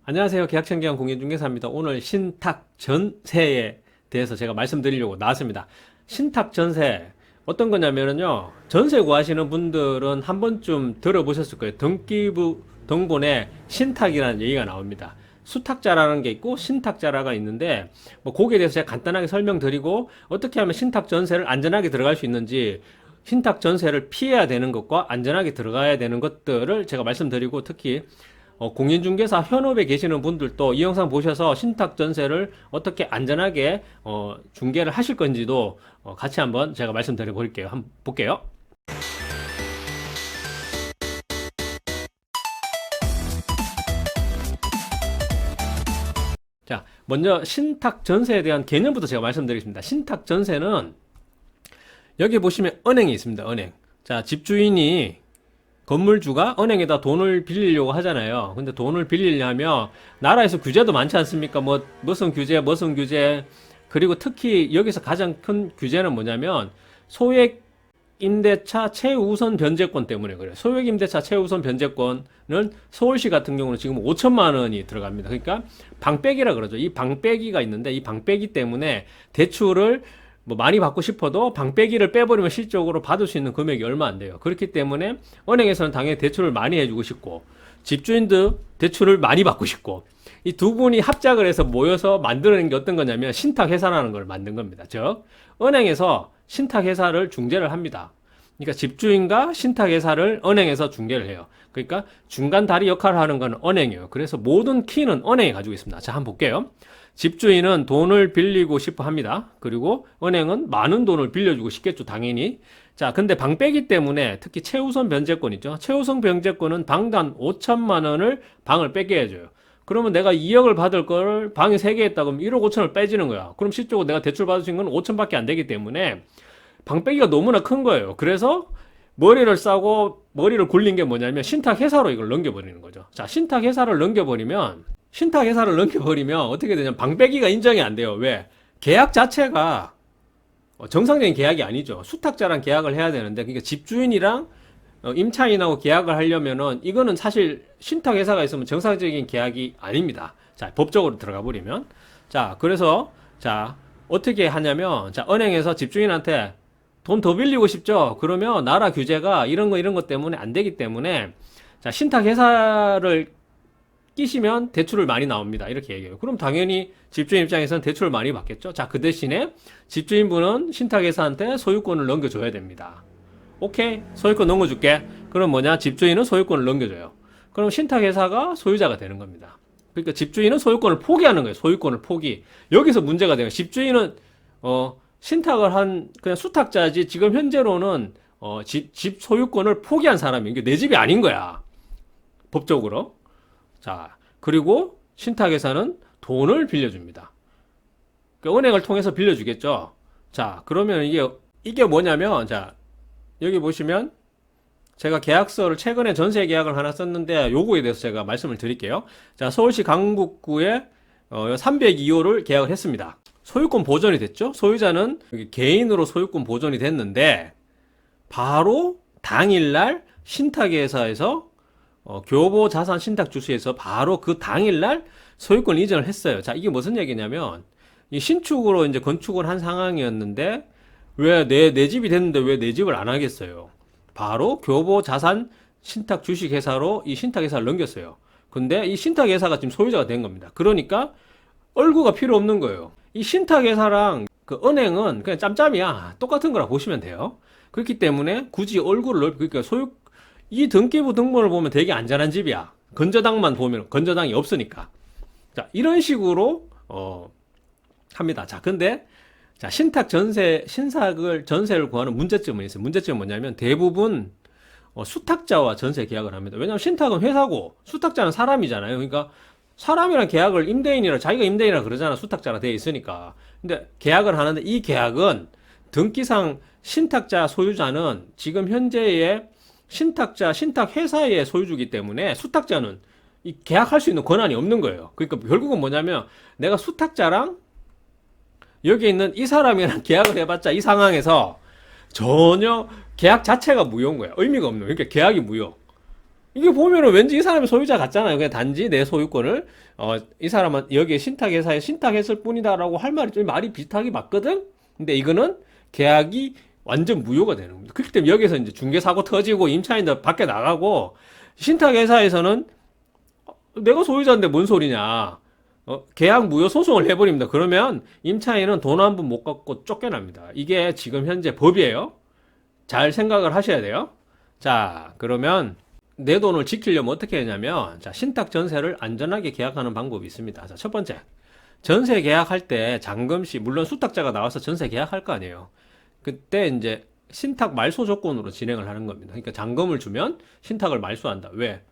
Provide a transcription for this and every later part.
안녕하세요. 계약청계약 공인중개사입니다. 오늘 신탁전세에 대해서 제가 말씀드리려고 나왔습니다. 신탁전세 어떤 거냐면요. 전세 구하시는 분들은 한 번쯤 들어보셨을 거예요. 등기부 등본에 신탁이라는 얘기가 나옵니다. 수탁자라는 게 있고 신탁자라가 있는데 뭐 거기에 대해서 제가 간단하게 설명드리고 어떻게 하면 신탁전세를 안전하게 들어갈 수 있는지 신탁전세를 피해야 되는 것과 안전하게 들어가야 되는 것들을 제가 말씀드리고 특히 공인중개사 현업에 계시는 분들도 이 영상 보셔서 신탁전세를 어떻게 안전하게 중개를 하실 건지도 같이 한번 제가 말씀드려 볼게요. 한번 볼게요. 자, 먼저 신탁전세에 대한 개념부터 제가 말씀드리겠습니다. 신탁전세는 여기 보시면 은행이 있습니다. 은행. 자, 집주인이 건물주가 은행에다 돈을 빌리려고 하잖아요. 근데 돈을 빌리려면 나라에서 규제도 많지 않습니까? 뭐 무슨 규제 그리고 특히 여기서 가장 큰 규제는 뭐냐면 소액 임대차 최우선 변제권 때문에 그래요. 소액 임대차 최우선 변제권은 서울시 같은 경우는 지금 5천만 원이 들어갑니다. 그러니까 방빼기라 그러죠. 이 방빼기가 있는데 이 방빼기 때문에 대출을 뭐 많이 받고 싶어도 방빼기를 빼버리면 실적으로 받을 수 있는 금액이 얼마 안 돼요. 그렇기 때문에 은행에서는 당연히 대출을 많이 해주고 싶고 집주인도 대출을 많이 받고 싶고 이 두 분이 합작을 해서 모여서 만드는 게 어떤 거냐면 신탁회사라는 걸 만든 겁니다. 즉 은행에서 신탁회사를 중개를 합니다. 그러니까 집주인과 신탁회사를 은행에서 중개를 해요. 그러니까 중간 다리 역할을 하는 건 은행이에요. 그래서 모든 키는 은행이 가지고 있습니다. 자, 한번 볼게요. 집주인은 돈을 빌리고 싶어 합니다. 그리고 은행은 많은 돈을 빌려주고 싶겠죠, 당연히. 자, 근데 방빼기 때문에 특히 최우선 변제권 있죠. 최우선 변제권은 방단 5천만 원을 방을 뺏게 해줘요. 그러면 내가 2억을 받을 걸 방이 3개 했다 그러면 1억 5천을 빼지는 거야. 그럼 실적으로 내가 대출 받을 수 있는 건 5천밖에 안 되기 때문에 방빼기가 너무나 큰 거예요. 그래서 머리를 싸고 머리를 굴린 게 뭐냐면 신탁회사로 이걸 넘겨버리는 거죠. 자, 신탁회사를 넘겨버리면 어떻게 되냐면 방빼기가 인정이 안 돼요. 왜? 계약 자체가 정상적인 계약이 아니죠. 수탁자랑 계약을 해야 되는데 그러니까 집주인이랑 임차인하고 계약을 하려면은 이거는 사실 신탁회사가 있으면 정상적인 계약이 아닙니다. 자, 법적으로 들어가 버리면 자, 그래서 자, 어떻게 하냐면 자, 은행에서 집주인한테 돈 더 빌리고 싶죠? 그러면 나라 규제가 이런 거 때문에 안 되기 때문에 자, 신탁회사를 끼시면 대출을 많이 나옵니다. 이렇게 얘기해요. 그럼 당연히 집주인 입장에서는 대출을 많이 받겠죠? 자, 그 대신에 집주인분은 신탁회사한테 소유권을 넘겨줘야 됩니다. 오케이, 소유권 넘겨줄게. 그럼 뭐냐? 집주인은 소유권을 넘겨줘요. 그럼 신탁회사가 소유자가 되는 겁니다. 그러니까 집주인은 소유권을 포기하는 거예요. 소유권을 포기. 여기서 문제가 돼요. 집주인은 신탁을 한 그냥 수탁자지 지금 현재로는 집 소유권을 포기한 사람이 이게 내 집이 아닌 거야. 법적으로. 자, 그리고 신탁회사는 돈을 빌려줍니다. 그러니까 은행을 통해서 빌려주겠죠. 자, 그러면 이게 뭐냐면 자, 여기 보시면 제가 계약서를 최근에 전세 계약을 하나 썼는데 요거에 대해서 제가 말씀을 드릴게요. 자, 서울시 강북구에 302호를 계약을 했습니다. 소유권 보존이 됐죠. 소유자는 개인으로 소유권 보존이 됐는데 바로 당일날 신탁회사에서 교보 자산 신탁 주소에서 바로 그 당일날 소유권 이전을 했어요. 자, 이게 무슨 얘기냐면 이 신축으로 이제 건축을 한 상황이었는데 왜 내 집이 됐는데 왜 내 집을 안 하겠어요? 바로 교보 자산 신탁 주식회사로 이 신탁회사를 넘겼어요. 근데 이 신탁회사가 지금 소유자가 된 겁니다. 그러니까 얼구가 필요 없는 거예요. 이 신탁회사랑 그 은행은 그냥 짬짬이야. 똑같은 거라 보시면 돼요. 그렇기 때문에 굳이 얼굴을 그러니까 이 등기부 등본을 보면 되게 안전한 집이야. 건저당만 보면 건저당이 없으니까. 자, 이런 식으로 합니다. 자, 근데 자, 전세를 구하는 문제점은 있어요. 문제점은 뭐냐면 대부분 수탁자와 전세 계약을 합니다. 왜냐하면 신탁은 회사고 수탁자는 사람이잖아요. 그러니까 사람이랑 계약을 자기가 임대인이라 그러잖아. 수탁자라 되어 있으니까. 근데 계약을 하는데 이 계약은 등기상 신탁자 소유자는 지금 현재의 신탁회사의 소유주기 때문에 수탁자는 이 계약할 수 있는 권한이 없는 거예요. 그러니까 결국은 뭐냐면 내가 수탁자랑 여기 있는 이 사람이랑 계약을 해봤자 이 상황에서 전혀 계약 자체가 무효인 거야. 의미가 없는 거야. 그러니까 계약이 무효. 이게 보면은 왠지 이 사람이 소유자 같잖아요. 그냥 단지 내 소유권을 이 사람은 여기에 신탁회사에 신탁했을 뿐이다라고 할 말이 좀 말이 비슷하게 맞거든. 근데 이거는 계약이 완전 무효가 되는 겁니다. 그렇기 때문에 여기서 이제 중개사고 터지고 임차인들 밖에 나가고 신탁회사에서는 내가 소유자인데 뭔 소리냐. 계약 무효 소송을 해버립니다. 그러면 임차인은 돈 한 푼 못 갚고 쫓겨납니다. 이게 지금 현재 법이에요. 잘 생각을 하셔야 돼요. 자, 그러면 내 돈을 지키려면 어떻게 하냐면, 자, 신탁 전세를 안전하게 계약하는 방법이 있습니다. 자, 첫 번째. 전세 계약할 때 잔금시, 물론 수탁자가 나와서 전세 계약할 거 아니에요. 그때 이제 신탁 말소 조건으로 진행을 하는 겁니다. 그러니까 잔금을 주면 신탁을 말소한다. 왜?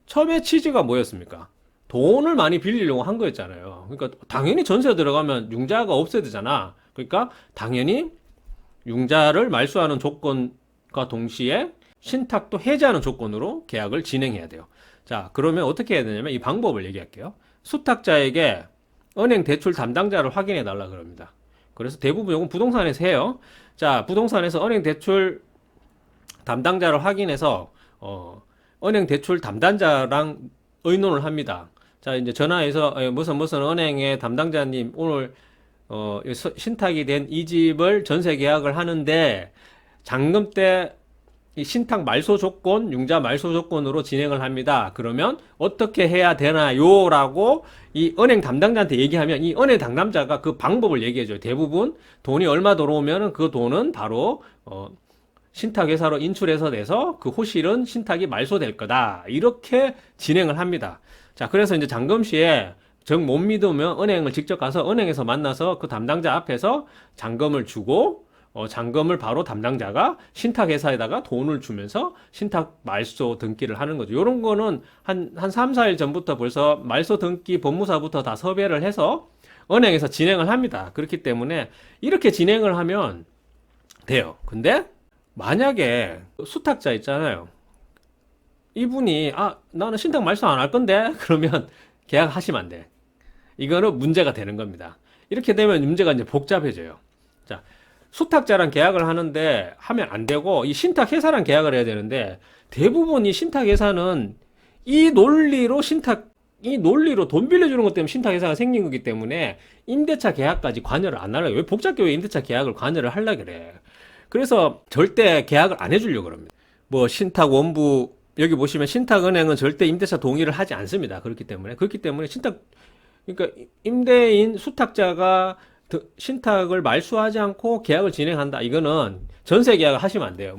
처음에 취지가 뭐였습니까? 돈을 많이 빌리려고 한 거였잖아요. 그러니까 당연히 전세 들어가면 융자가 없어야 되잖아. 그러니까 당연히 융자를 말소하는 조건과 동시에 신탁도 해지하는 조건으로 계약을 진행해야 돼요. 자, 그러면 어떻게 해야 되냐면 이 방법을 얘기할게요. 수탁자에게 은행 대출 담당자를 확인해 달라 그럽니다. 그래서 대부분 이건 부동산에서 해요. 자, 부동산에서 은행 대출 담당자를 확인해서 은행 대출 담당자랑 의논을 합니다. 자, 이제 전화해서 무슨 은행의 담당자님 오늘 신탁이 된 이 집을 전세 계약을 하는데 잔금 때 이 신탁 말소 조건, 융자 말소 조건으로 진행을 합니다. 그러면 어떻게 해야 되나요? 라고 이 은행 담당자한테 얘기하면 이 은행 담당자가 그 방법을 얘기해줘요. 대부분 돈이 얼마 들어오면 그 돈은 바로 신탁회사로 인출해서 내서 그 호실은 신탁이 말소될 거다. 이렇게 진행을 합니다. 자, 그래서 이제 잔금 시에 정 못 믿으면 은행을 직접 가서 은행에서 만나서 그 담당자 앞에서 잔금을 주고 잔금을 바로 담당자가 신탁회사에다가 돈을 주면서 신탁 말소 등기를 하는 거죠. 요런 거는 한 3, 4일 전부터 벌써 말소 등기 법무사부터 다 섭외를 해서 은행에서 진행을 합니다. 그렇기 때문에 이렇게 진행을 하면 돼요. 근데 만약에 수탁자 있잖아요. 이분이 나는 신탁 말소 안 할 건데 그러면 계약하시면 안 돼. 이거는 문제가 되는 겁니다. 이렇게 되면 문제가 이제 복잡해져요. 자, 수탁자랑 계약을 하는데 하면 안 되고 이 신탁회사랑 계약을 해야 되는데 대부분 이 신탁회사는 이 논리로 돈 빌려주는 것 때문에 신탁회사가 생긴 거기 때문에 임대차 계약까지 관여를 안 하려고. 왜 복잡하게 왜 임대차 계약을 관여를 하려고 그래. 그래서 절대 계약을 안 해주려고 그럽니다. 뭐 신탁원부 여기 보시면 신탁은행은 절대 임대차 동의를 하지 않습니다. 그렇기 때문에 그러니까 임대인 수탁자가 신탁을 말소하지 않고 계약을 진행한다. 이거는 전세 계약을 하시면 안 돼요.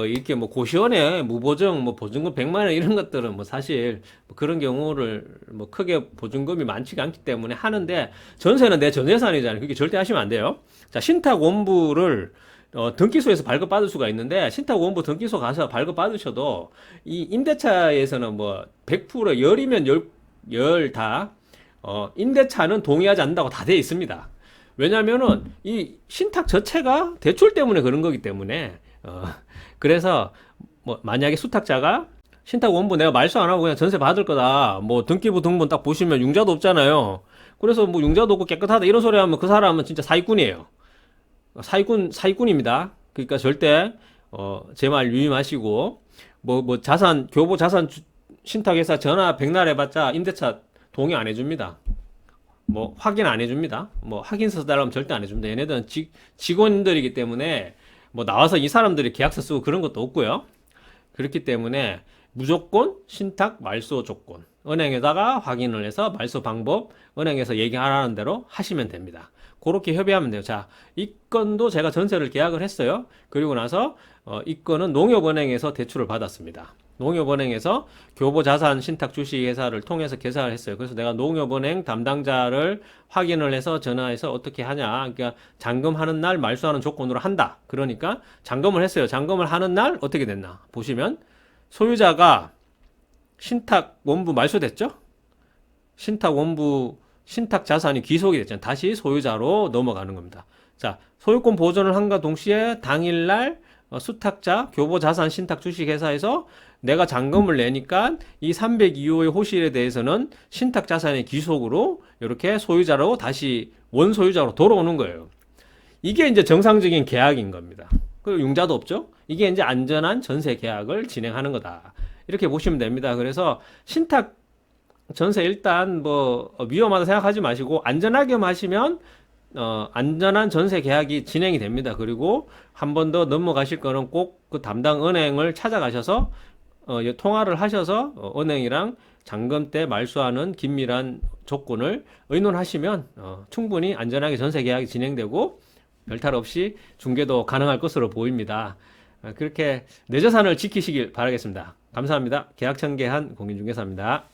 이렇게 고시원에 무보증, 보증금 100만 원 이런 것들은 사실 그런 경우를 크게 보증금이 많지가 않기 때문에 하는데 전세는 내 전재산이잖아요. 그게 절대 하시면 안 돼요. 자, 신탁 원부를 등기소에서 발급받을 수가 있는데 신탁 원부 등기소 가서 발급받으셔도 이 임대차에서는 100% 열이면 열 다 임대차는 동의하지 않는다고 다 되어 있습니다. 왜냐면은 이 신탁 자체가 대출 때문에 그런 거기 때문에 그래서 만약에 수탁자가 신탁 원부 내가 말소 안 하고 그냥 전세 받을 거다. 등기부 등본 딱 보시면 융자도 없잖아요. 그래서 융자도 없고 깨끗하다 이런 소리 하면 그 사람은 진짜 사기꾼이에요. 사기꾼입니다. 그러니까 절대 제 말 유의하시고 교보 자산 신탁회사 전화 백날 해봤자 임대차 동의 안 해줍니다. 확인 안 해줍니다. 확인서 달라면 절대 안 해줍니다. 얘네들은 직원들이기 때문에 나와서 이 사람들이 계약서 쓰고 그런 것도 없고요. 그렇기 때문에 무조건 신탁 말소 조건 은행에다가 확인을 해서 말소 방법 은행에서 얘기하라는 대로 하시면 됩니다. 그렇게 협의하면 돼요. 자, 이 건도 제가 전세를 계약을 했어요. 그리고 나서 이 건은 농협은행에서 대출을 받았습니다. 농협은행에서 교보자산 신탁 주식회사를 통해서 계산을 했어요. 그래서 내가 농협은행 담당자를 확인을 해서 전화해서 어떻게 하냐. 그러니까 잔금하는 날 말소하는 조건으로 한다. 그러니까 잔금을 했어요. 잔금을 하는 날 어떻게 됐나. 보시면 소유자가 신탁 원부 말소됐죠? 신탁 자산이 귀속이 됐잖아요. 다시 소유자로 넘어가는 겁니다. 자, 소유권 보존을 한과 동시에 당일날 수탁자 교보자산 신탁 주식회사에서 내가 잔금을 내니까 이 302호의 호실에 대해서는 신탁 자산의 귀속으로 이렇게 소유자로 다시 원소유자로 돌아오는 거예요. 이게 이제 정상적인 계약인 겁니다. 그리고 융자도 없죠. 이게 이제 안전한 전세 계약을 진행하는 거다. 이렇게 보시면 됩니다. 그래서 신탁 전세 일단 뭐 위험하다 생각하지 마시고 안전하게 마시면 안전한 전세 계약이 진행이 됩니다. 그리고 한 번 더 넘어가실 거는 꼭 그 담당 은행을 찾아가셔서 통화를 하셔서 은행이랑 잔금 때 말소하는 긴밀한 조건을 의논하시면 충분히 안전하게 전세 계약이 진행되고 별탈 없이 중개도 가능할 것으로 보입니다. 그렇게 내 재산을 지키시길 바라겠습니다. 감사합니다. 계약 전개한 공인중개사입니다.